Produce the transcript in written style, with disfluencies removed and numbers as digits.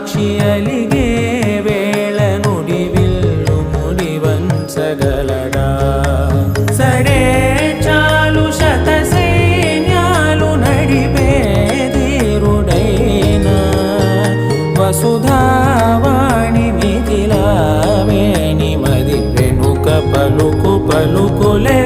సాక్షి అలిగే వేళ నుడివిల్లు ముడివంచగలడా సడే చాలు శత సైన్యాలు నడిపే ధీరుడైనా వసుధావాణి మిథిలావేణి మది వెనుక పలుకు పలుకులె